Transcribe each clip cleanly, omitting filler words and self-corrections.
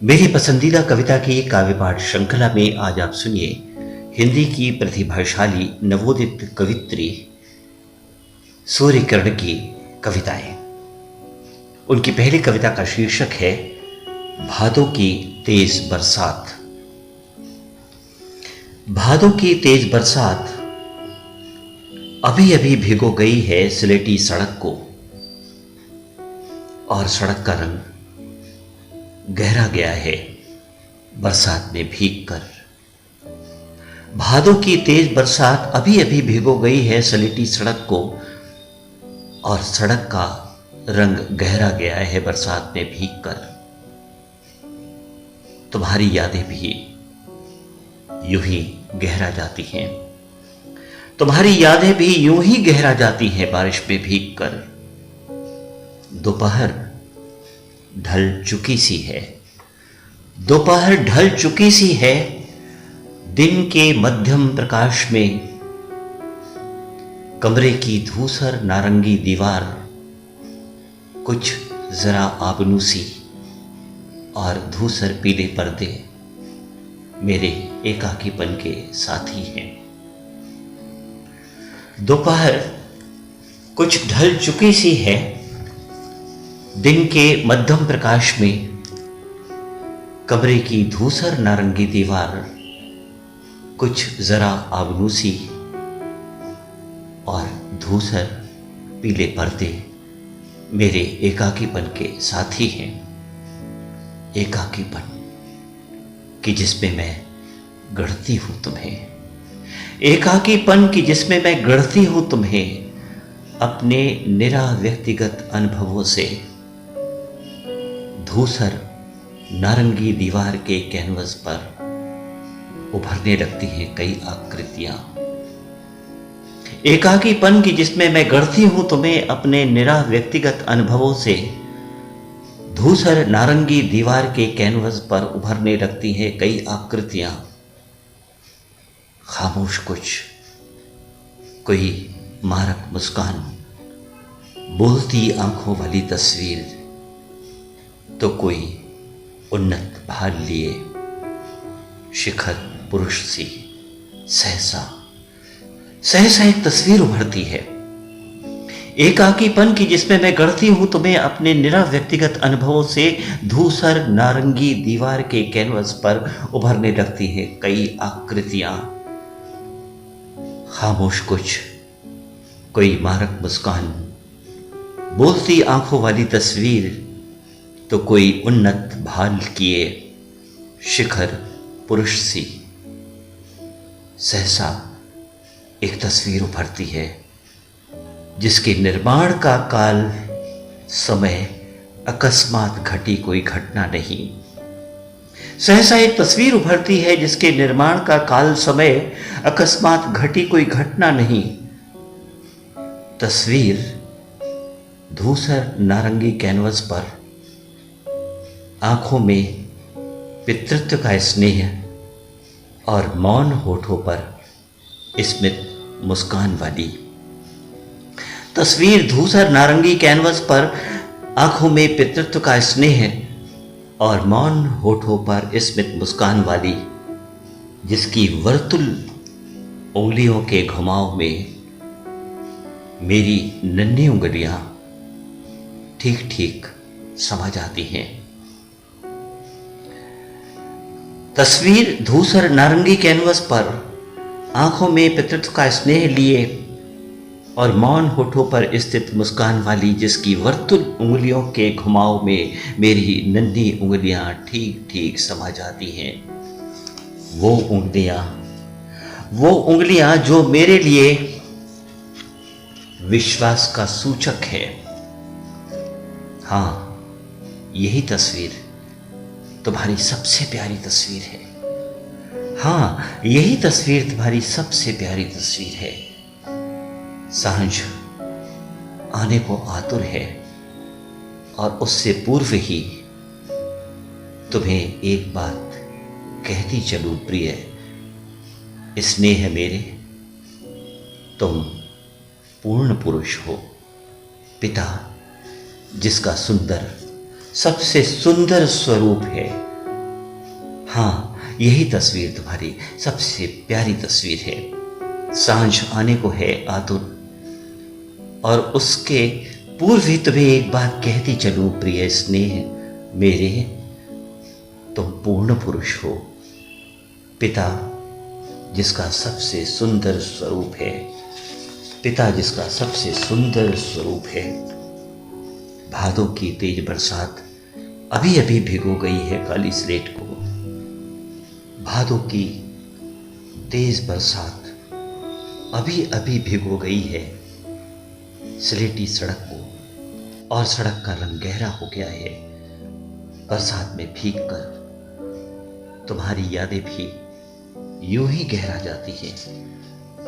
मेरी पसंदीदा कविता की काव्य पाठ श्रृंखला में आज आप सुनिए हिंदी की प्रतिभाशाली नवोदित कवित्री सूर्यकिरण की कविताएं। उनकी पहली कविता का शीर्षक है भादों की तेज बरसात। भादों की तेज बरसात अभी अभी भिगो गई है सिलेटी सड़क को, और सड़क का रंग गहरा गया है बरसात में भीगकर। भादों की तेज बरसात अभी अभी भिगो गई है सलेटी सड़क को, और सड़क का रंग गहरा गया है बरसात में भीगकर। तुम्हारी यादें भी यूं ही गहरा जाती हैं, तुम्हारी यादें भी यूं ही गहरा जाती हैं बारिश में भीगकर। दोपहर ढल चुकी सी है, दोपहर ढल चुकी सी है, दिन के मध्यम प्रकाश में कमरे की धूसर नारंगी दीवार कुछ जरा आबनूसी और धूसर पीले पर्दे मेरे एकाकीपन के साथी हैं। दोपहर कुछ ढल चुकी सी है, दिन के मध्यम प्रकाश में कमरे की धूसर नारंगी दीवार कुछ जरा आबनूसी और धूसर पीले पर्दे मेरे एकाकीपन के साथी हैं। एकाकीपन कि जिसमें मैं गढ़ती हूं तुम्हें, एकाकीपन कि जिसमें मैं गढ़ती हूं तुम्हें अपने निरा व्यक्तिगत अनुभवों से। धूसर नारंगी दीवार के कैनवस पर उभरने लगती हैं कई आकृतियां। एकाकीपन की जिसमें मैं गढ़ती हूं तुम्हें अपने निरा व्यक्तिगत अनुभवों से। धूसर नारंगी दीवार के कैनवस पर उभरने लगती हैं कई आकृतियां। खामोश कुछ, कोई मारक मुस्कान, बोलती आंखों वाली तस्वीर, तो कोई उन्नत भाल लिए शिखर पुरुष सी। सहसा सहसा एक तस्वीर उभरती है। एकाकीपन की जिसमें मैं गढ़ती हूं तुम्हें अपने निरा व्यक्तिगत अनुभवों से। धूसर नारंगी दीवार के कैनवस पर उभरने लगती हैं कई आकृतियां। खामोश कुछ, कोई मारक मुस्कान, बोलती आंखों वाली तस्वीर, तो कोई उन्नत भाल किए शिखर पुरुष सी। सहसा एक तस्वीर उभरती है जिसके निर्माण का काल समय अकस्मात घटी कोई घटना नहीं। सहसा एक तस्वीर उभरती है जिसके निर्माण का काल समय अकस्मात घटी कोई घटना नहीं। तस्वीर धूसर नारंगी कैनवस पर, आंखों में पितृत्व का स्नेह और मौन होठों पर स्मित मुस्कान वाली। तस्वीर धूसर नारंगी कैनवस पर, आंखों में पितृत्व का स्नेह और मौन होठों पर स्मित मुस्कान वाली, जिसकी वर्तुल उंगलियों के घुमाव में मेरी नन्ही उंगलियां ठीक ठीक समा जाती हैं। तस्वीर धूसर नारंगी कैनवस पर, आंखों में पितृत्व का स्नेह लिए और मौन होठों पर स्थित मुस्कान वाली, जिसकी वर्तुल उंगलियों के घुमाव में मेरी नन्ही उंगलियां ठीक ठीक समा जाती हैं। वो उंगलियां जो मेरे लिए विश्वास का सूचक है। हाँ, यही तस्वीर तुम्हारी सबसे प्यारी तस्वीर है। हाँ, यही तस्वीर तुम्हारी सबसे प्यारी तस्वीर है। सांझ आने को आतुर है, और उससे पूर्व ही तुम्हें एक बात कहती चलूं प्रिय। स्नेह मेरे, तुम पूर्ण पुरुष हो। पिता जिसका सुंदर, सबसे सुंदर स्वरूप है, हाँ, यही तस्वीर तुम्हारी सबसे प्यारी तस्वीर है। सांझ आने को है आतुर, और उसके पूर्व ही तुम्हें एक बात कहती चलूं प्रिय स्नेह मेरे, तुम पूर्ण पुरुष हो। पिता जिसका सबसे सुंदर स्वरूप है, पिता जिसका सबसे सुंदर स्वरूप है। भादों की तेज बरसात अभी अभी भिगो गई है काली स्लेट को। भादों की तेज बरसात अभी अभी भिगो गई है स्लेटी सड़क को, और सड़क का रंग गहरा हो गया है बरसात में भीग कर। तुम्हारी यादें भी यूं ही गहरा जाती हैं,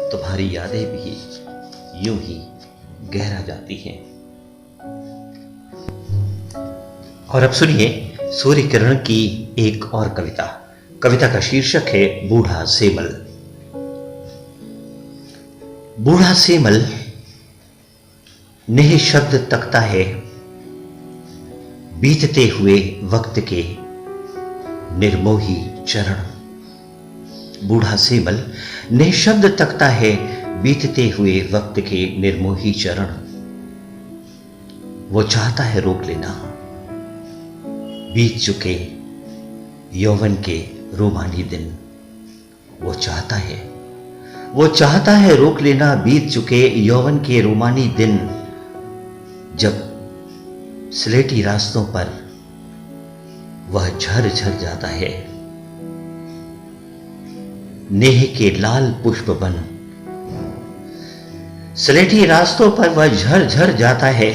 तुम्हारी यादें भी यूं ही गहरा जाती हैं। और अब सुनिए सूर्य किरण की एक और कविता। कविता का शीर्षक है बूढ़ा सेमल। बूढ़ा सेमल नेह शब्द तकता है बीतते हुए वक्त के निर्मोही चरण। बूढ़ा सेमल निःशब्द तकता है बीतते हुए वक्त के निर्मोही चरण। वो चाहता है रोक लेना बीत चुके यौवन के रोमानी दिन। वो चाहता है रोक लेना बीत चुके यौवन के रोमानी दिन, जब स्लेटी रास्तों पर वह झर झर जाता है नेह के लाल पुष्प बन। स्लेटी रास्तों पर वह झर झर जाता है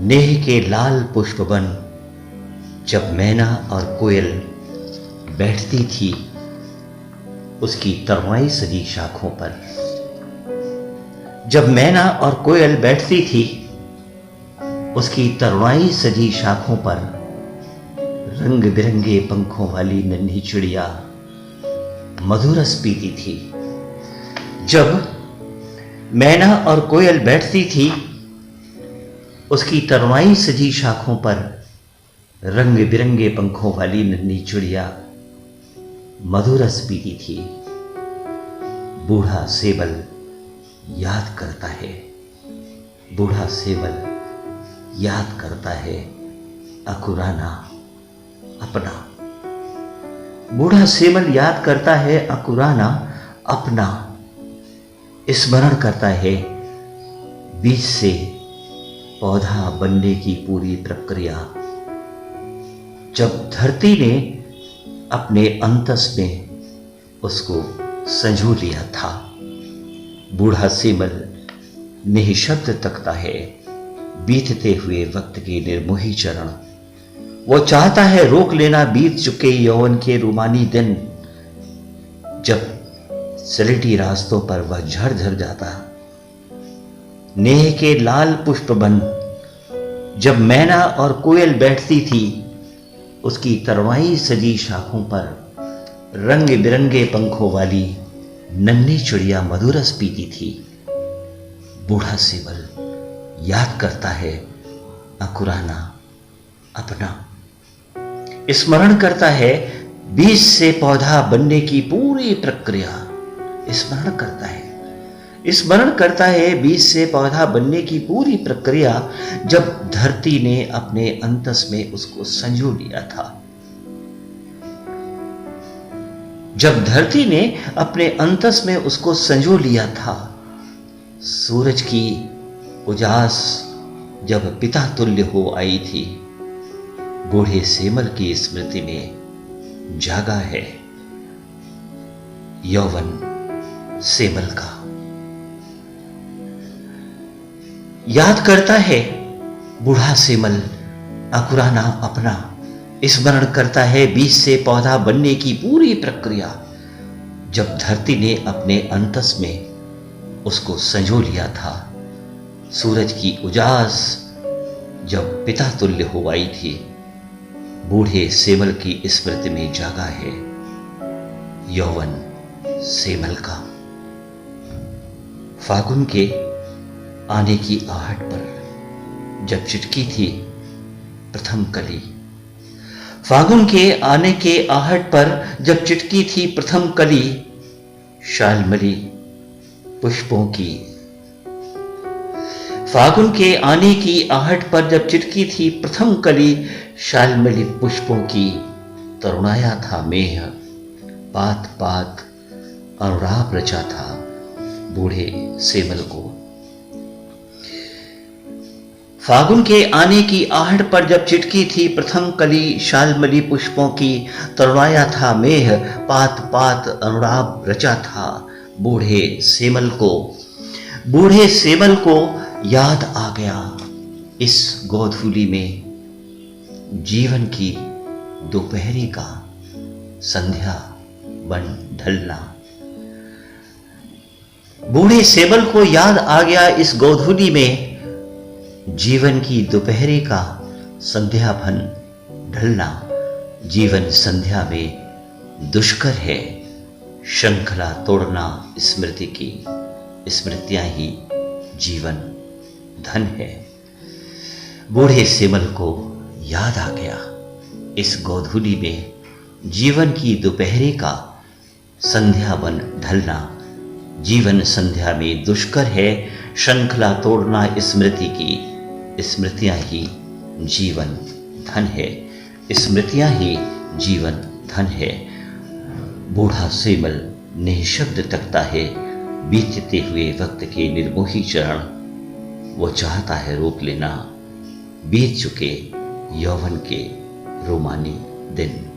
नेह के लाल पुष्प बन। जब मैना और कोयल बैठती थी उसकी तरवाई सजी शाखों पर। जब मैना और कोयल बैठती थी उसकी तरवाई सजी शाखों पर, रंग बिरंगे पंखों वाली नन्ही चिड़िया मधुरस पीती थी। जब मैना और कोयल बैठती थी उसकी तरवाई सजी शाखों पर, रंग बिरंगे पंखों वाली नन्ही चिड़िया मधुरस पीती थी। बूढ़ा सेवल याद करता है, बूढ़ा सेवल याद करता है अकुराना अपना। बूढ़ा सेवल याद करता है अकुराना अपना। स्मरण करता है बीज से पौधा बनने की पूरी प्रक्रिया, जब धरती ने अपने अंतस में उसको संजो लिया था। बूढ़ा सेमल निःशब्द तकता है बीतते हुए वक्त के निर्मोही चरण। वो चाहता है रोक लेना बीत चुके यौवन के रोमानी दिन, जब स्लेटी रास्तों पर वह झर झर जाता नेह के लाल पुष्प बन। जब मैना और कोयल बैठती थी उसकी तरवाई सजी शाखों पर, रंग बिरंगे पंखों वाली नन्ही चिड़िया मधुरस पीती थी। बूढ़ा सेवल याद करता है अकुराना अपना। स्मरण करता है बीज से पौधा बनने की पूरी प्रक्रिया। स्मरण करता है बीज से पौधा बनने की पूरी प्रक्रिया, जब धरती ने अपने अंतस में उसको संजो लिया था। जब धरती ने अपने अंतस में उसको संजो लिया था। सूरज की उजास जब पिता तुल्य हो आई थी, बूढ़े सेमल की स्मृति में जागा है यौवन सेमल का। याद करता है बूढ़ा सेमल अकुराना अपना। स्मरण करता है बीज से पौधा बनने की पूरी प्रक्रिया, जब धरती ने अपने अंतस में उसको संजो लिया था। सूरज की उजास जब पिता तुल्य हो आई थी, बूढ़े सेमल की स्मृति में जागा है यौवन सेमल का। फागुन के आने की आहट पर जब चिटकी थी प्रथम कली, फागुन के आने के आहट पर जब चिटकी थी प्रथम कली शालमली पुष्पों की। फागुन के आने की आहट पर जब चिटकी थी प्रथम कली शालमली पुष्पों की। तरुणाया था मेह, पात पात अनुराग रचा था बूढ़े सेमल को। फागुन के आने की आहट पर जब चिटकी थी प्रथम कली शालमली पुष्पों की। तरुणाया था मेह, पात पात अनुराग रचा था बूढ़े सेमल को। बूढ़े सेमल को याद आ गया इस गोधूली में जीवन की दोपहरी का संध्या बन ढलना। बूढ़े सेमल को याद आ गया इस गोधूली में जीवन की दोपहरी का संध्या बन ढलना। जीवन संध्या में दुष्कर है, श्रृंखला तोड़ना स्मृति की। स्मृतियां ही जीवन धन है। बूढ़े सेमल को याद आ गया इस गोधूली में जीवन की दोपहरी का संध्या बन ढलना। जीवन संध्या में दुष्कर है, श्रृंखला तोड़ना स्मृति की। स्मृतियां ही जीवन धन है। स्मृतियां ही जीवन धन है। बूढ़ा सेमल निःशब्द तकता है बीतते हुए वक्त के निर्मोही चरण। वो चाहता है रोक लेना बीत चुके यौवन के रोमानी दिन।